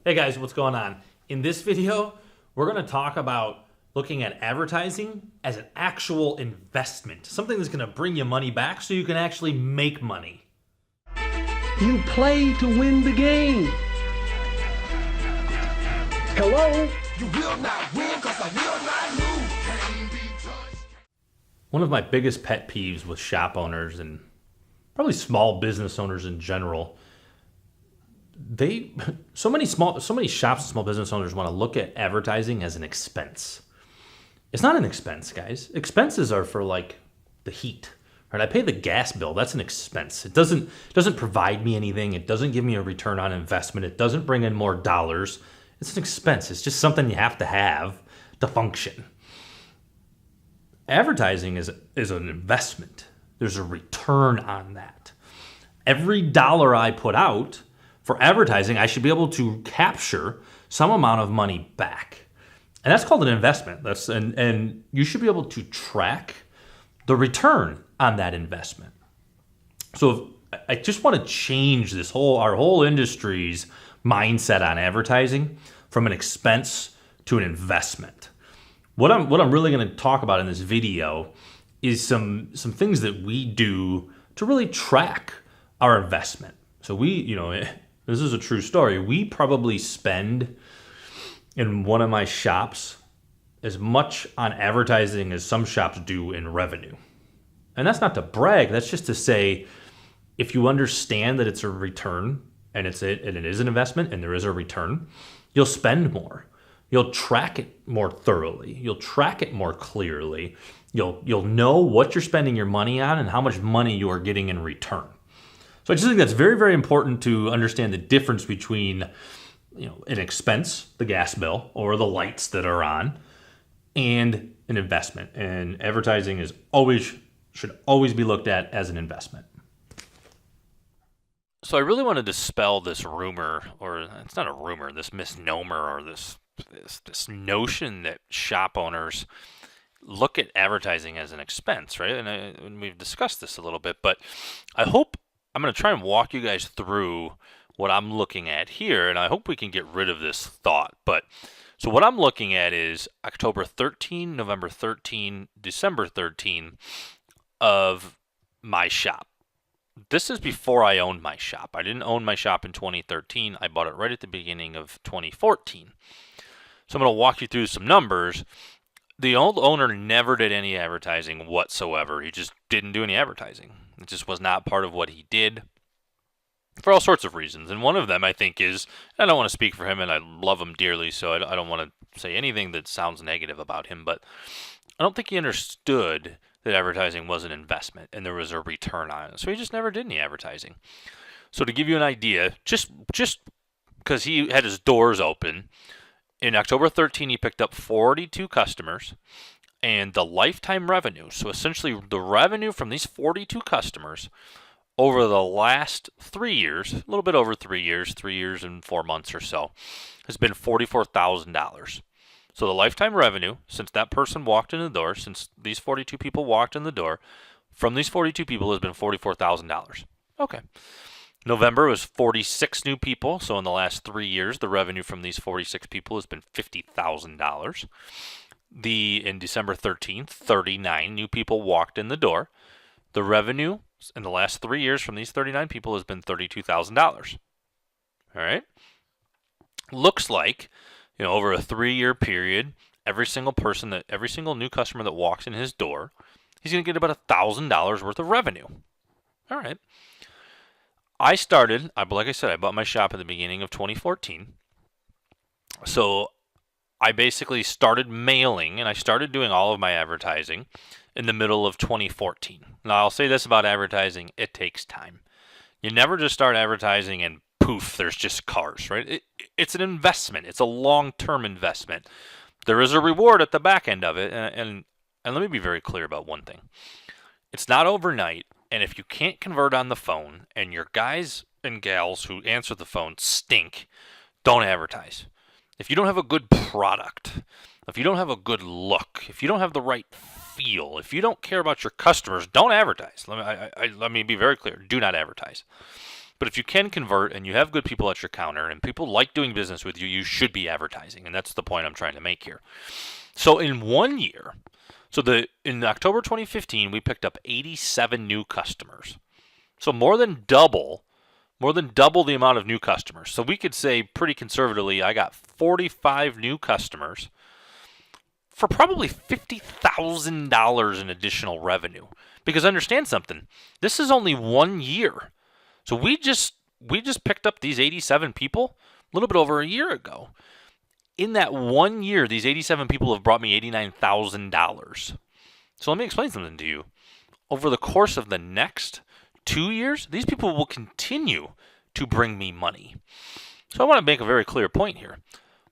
Hey guys, what's going on? In this video, we're going to talk about looking at advertising as an actual investment, something that's going to bring you money back so you can actually make money. You play to win the game. Hello? You will not win because I will not lose. Can't be touched. One of my biggest pet peeves with shop owners and probably small business owners in general, so many shops and small business owners want to look at advertising as an expense. It's not an expense, guys. Expenses are for like the heat. Right? I pay the gas bill. That's an expense. It doesn't provide me anything. It doesn't give me a return on investment. It doesn't bring in more dollars. It's an expense. It's just something you have to function. Advertising is an investment. There's a return on that. Every dollar I put out for advertising, I should be able to capture some amount of money back. And that's called an investment. And you should be able to track the return on that investment. So I just want to change our whole industry's mindset on advertising from an expense to an investment. What I'm really going to talk about in this video is some things that we do to really track our investment. So this is a true story. We probably spend in one of my shops as much on advertising as some shops do in revenue. And that's not to brag. That's just to say, if you understand that it's a return and it is an investment and there is a return, you'll spend more. You'll track it more thoroughly. You'll track it more clearly. You'll know what you're spending your money on and how much money you are getting in return. So I just think that's very, very important to understand the difference between, an expense, the gas bill, or the lights that are on, and an investment. And advertising should always be looked at as an investment. So I really want to dispel this rumor, or it's not a rumor, this misnomer, or this notion that shop owners look at advertising as an expense, right? And we've discussed this a little bit, but I'm going to try and walk you guys through what I'm looking at here, and I hope we can get rid of this thought. So what I'm looking at is October 13, November 13, December 13 of my shop. This is before I owned my shop. I didn't own my shop in 2013. I bought it right at the beginning of 2014. So I'm going to walk you through some numbers. The old owner never did any advertising whatsoever. He just didn't do any advertising. It just was not part of what he did for all sorts of reasons. And one of them, I think, is, I don't want to speak for him, and I love him dearly, so I don't want to say anything that sounds negative about him, but I don't think he understood that advertising was an investment and there was a return on it. So he just never did any advertising. So to give you an idea, just because he had his doors open, in October 13, he picked up 42 customers, and the lifetime revenue, so essentially the revenue from these 42 customers over the last 3 years, a little bit over 3 years, 3 years and 4 months or so, has been $44,000. So the lifetime revenue, since that person walked in the door, since these 42 people walked in the door, from these 42 people has been $44,000. Okay. November was 46 new people, so in the last 3 years, the revenue from these 46 people has been $50,000. In December 13th, 39 new people walked in the door. The revenue in the last 3 years from these 39 people has been $32,000. All right? Looks like, over a 3-year period, every single new customer that walks in his door, he's going to get about $1,000 worth of revenue. All right. Like I said, I bought my shop at the beginning of 2014. So I basically started mailing and I started doing all of my advertising in the middle of 2014. Now, I'll say this about advertising, it takes time. You never just start advertising and poof, there's just cars, right? It's an investment. It's a long-term investment. There is a reward at the back end of it, and let me be very clear about one thing. It's not overnight, and if you can't convert on the phone and your guys and gals who answer the phone stink, don't advertise. If you don't have a good product, if you don't have a good look, if you don't have the right feel, if you don't care about your customers, don't advertise. Let me be very clear. Do not advertise. But if you can convert and you have good people at your counter and people like doing business with you, you should be advertising. And that's the point I'm trying to make here. So in 1 year, in October 2015, we picked up 87 new customers. So more than double the amount of new customers. So we could say pretty conservatively, I got 45 new customers for probably $50,000 in additional revenue. Because understand something, this is only 1 year. So we just picked up these 87 people a little bit over a year ago. In that 1 year, these 87 people have brought me $89,000. So let me explain something to you. Over the course of the next 2 years, these people will continue to bring me money. So I want to make a very clear point here.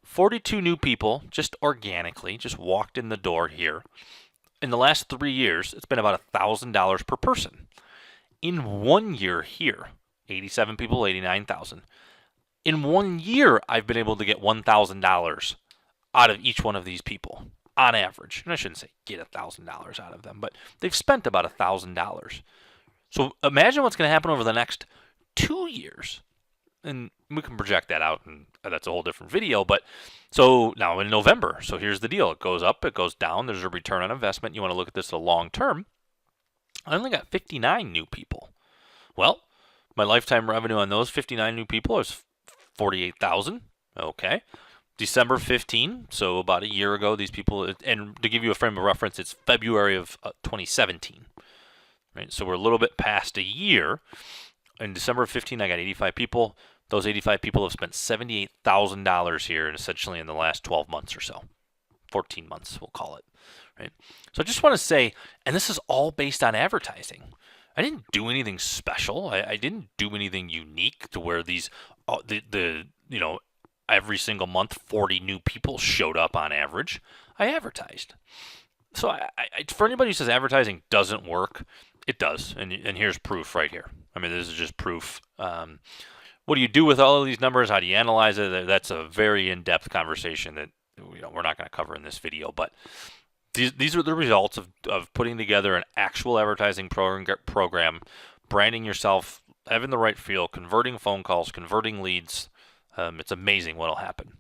42 new people just organically just walked in the door here. In the last 3 years, it's been about $1,000 per person. In 1 year here, 87 people, 89,000. In 1 year, I've been able to get $1,000 out of each one of these people on average. And I shouldn't say get $1,000 out of them, but they've spent about $1,000. So imagine what's going to happen over the next 2 years. And we can project that out, and that's a whole different video. But so now in November, so here's the deal. It goes up, it goes down. There's a return on investment. You want to look at this a long term. I only got 59 new people. Well, my lifetime revenue on those 59 new people is $48,000. Okay. December 15, so about a year ago, these people, and to give you a frame of reference, it's February of 2017. Right? So we're a little bit past a year. In December of 15, I got 85 people. Those 85 people have spent $78,000 here, and essentially in the last 12 months or so. 14 months, we'll call it. Right? So I just want to say, and this is all based on advertising. I didn't do anything special. I didn't do anything unique to where these, every single month, 40 new people showed up on average. I advertised. So I for anybody who says advertising doesn't work, it does. And here's proof right here. I mean, this is just proof. What do you do with all of these numbers? How do you analyze it? That's a very in-depth conversation that we're not going to cover in this video. But these are the results of putting together an actual advertising program, branding yourself, having the right feel, converting phone calls, converting leads. It's amazing what will happen.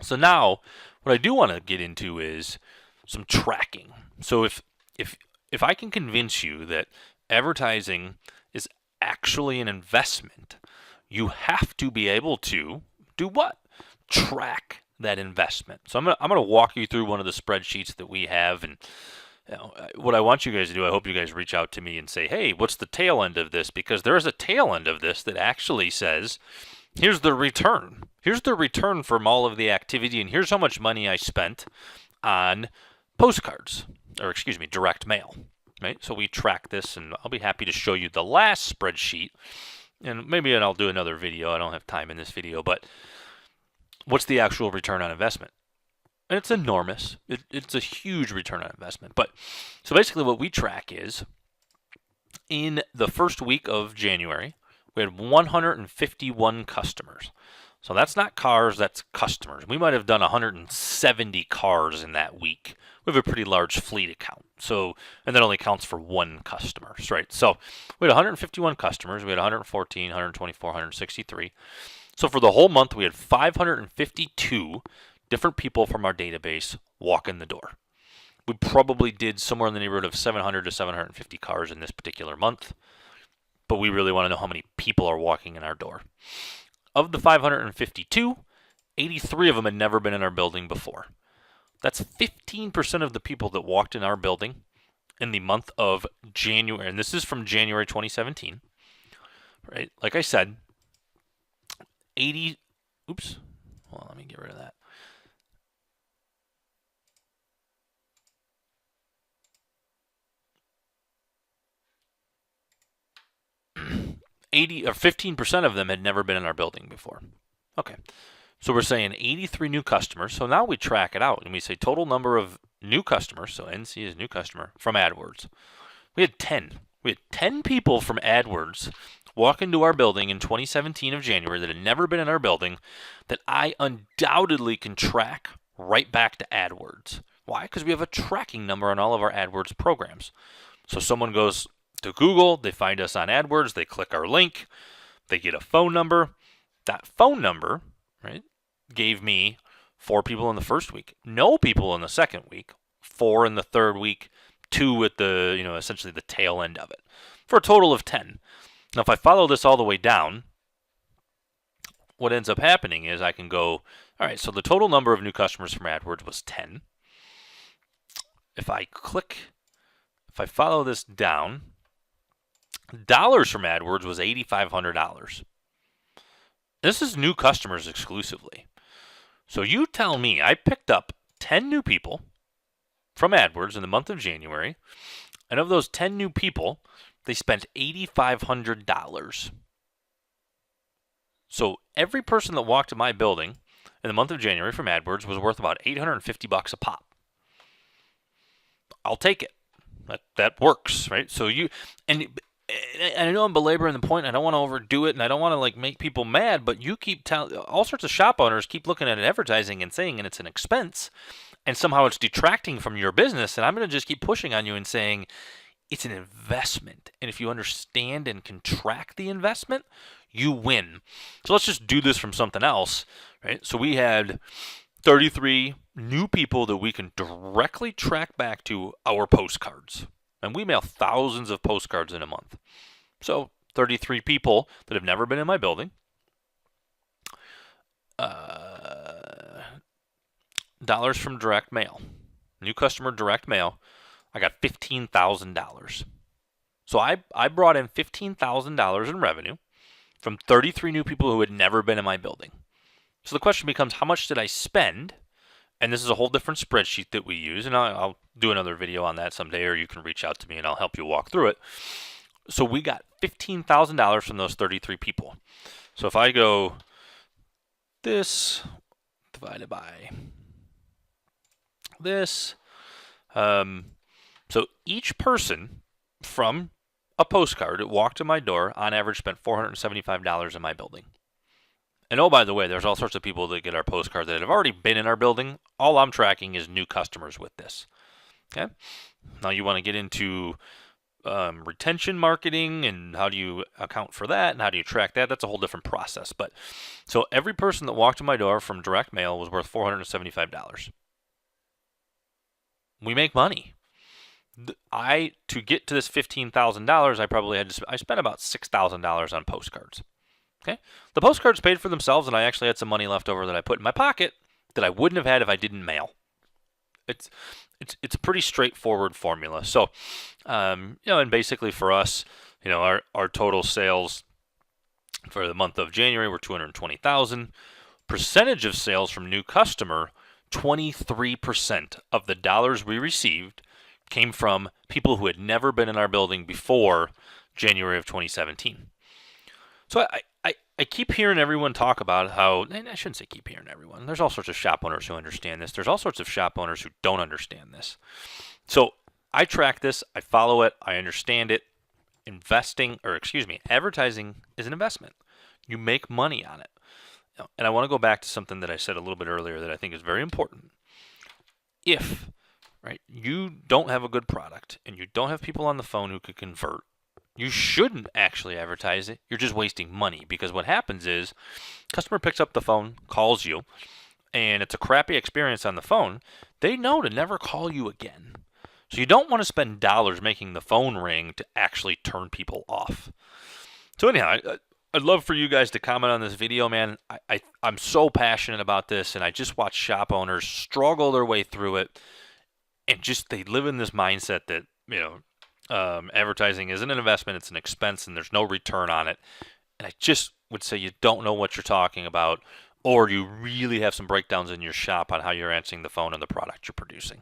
So now, what I do want to get into is some tracking. So if I can convince you that advertising is actually an investment, you have to be able to do what? Track that investment. So I'm gonna walk you through one of the spreadsheets that we have, and what I want you guys to do, I hope you guys reach out to me and say, hey, what's the tail end of this? Because there is a tail end of this that actually says, here's the return. Here's the return from all of the activity, and here's how much money I spent on postcards, or direct mail. Right? So we track this, and I'll be happy to show you the last spreadsheet, and maybe I'll do another video. I don't have time in this video, but what's the actual return on investment? And it's enormous. It's a huge return on investment. But so basically what we track is in the first week of January, we had 151 customers. So that's not cars, that's customers. We might have done 170 cars in that week. We have a pretty large fleet account. So, and that only counts for one customer, right? So we had 151 customers. We had 114, 124, 163. So for the whole month, we had 552 different people from our database walk in the door. We probably did somewhere in the neighborhood of 700 to 750 cars in this particular month, but we really want to know how many people are walking in our door. Of the 552, 83 of them had never been in our building before. That's 15% of the people that walked in our building in the month of January, and this is from January 2017, right? Like I said, let me get rid of that. Or 15% of them had never been in our building before. Okay. So we're saying 83 new customers. So now we track it out and we say total number of new customers. So NC is new customer from AdWords. We had 10. We had 10 people from AdWords walk into our building in 2017 of January that had never been in our building that I undoubtedly can track right back to AdWords. Why? Because we have a tracking number on all of our AdWords programs. So someone goes to Google, they find us on AdWords, they click our link, They get a phone number. That phone number, right, gave me 4 people in the first week, no people in the second week, 4 in the third week, 2 at the, essentially the tail end of it, for a total of 10. Now, if I follow this all the way down, what ends up happening is I can go, all right, so the total number of new customers from AdWords was 10. If I follow this down, dollars from AdWords was $8,500. This is new customers exclusively. So you tell me I picked up 10 new people from AdWords in the month of January, and of those 10 new people, they spent $8,500. So every person that walked in my building in the month of January from AdWords was worth about $850 a pop. I'll take it. That works, right? So and I know I'm belaboring the point. I don't want to overdo it, and I don't want to make people mad. But you keep telling all sorts of shop owners keep looking at advertising and saying, and it's an expense, and somehow it's detracting from your business. And I'm going to just keep pushing on you and saying it's an investment, and if you understand and can track the investment, you win. So let's just do this from something else, right? So we had 33 new people that we can directly track back to our postcards. And we mail thousands of postcards in a month. So 33 people that have never been in my building. Dollars from direct mail. New customer direct mail. I got $15,000. So I brought in $15,000 in revenue from 33 new people who had never been in my building. So the question becomes, how much did I spend? And this is a whole different spreadsheet that we use, and I'll do another video on that someday, or you can reach out to me and I'll help you walk through it. So we got $15,000 from those 33 people. So if I go this divided by this, so each person from a postcard that walked in my door on average spent $475 in my building. And oh, by the way, there's all sorts of people that get our postcard that have already been in our building. All I'm tracking is new customers with this. Okay. Now you want to get into retention marketing and how do you account for that and how do you track that? That's a whole different process. But so every person that walked in my door from direct mail was worth $475. We make money. To get to this $15,000, I spent about $6,000 on postcards. Okay, the postcards paid for themselves, and I actually had some money left over that I put in my pocket that I wouldn't have had if I didn't mail. It's a pretty straightforward formula. So, and basically for us, our total sales for the month of January were $220,000. Percentage of sales from new customer, 23% of the dollars we received came from people who had never been in our building before January of 2017. So I keep hearing everyone talk about how, and I shouldn't say keep hearing everyone. There's all sorts of shop owners who understand this. There's all sorts of shop owners who don't understand this. So I track this. I follow it. I understand it. Advertising is an investment. You make money on it. And I want to go back to something that I said a little bit earlier that I think is very important. If, right, you don't have a good product and you don't have people on the phone who could convert, you shouldn't actually advertise it. You're just wasting money, because what happens is customer picks up the phone, calls you, and it's a crappy experience on the phone. They know to never call you again. So you don't want to spend dollars making the phone ring to actually turn people off. So anyhow, I'd love for you guys to comment on this video, man. I'm so passionate about this, and I just watch shop owners struggle their way through it, and just they live in this mindset that, advertising isn't an investment, it's an expense, and there's no return on it. And I just would say you don't know what you're talking about, or you really have some breakdowns in your shop on how you're answering the phone and the product you're producing.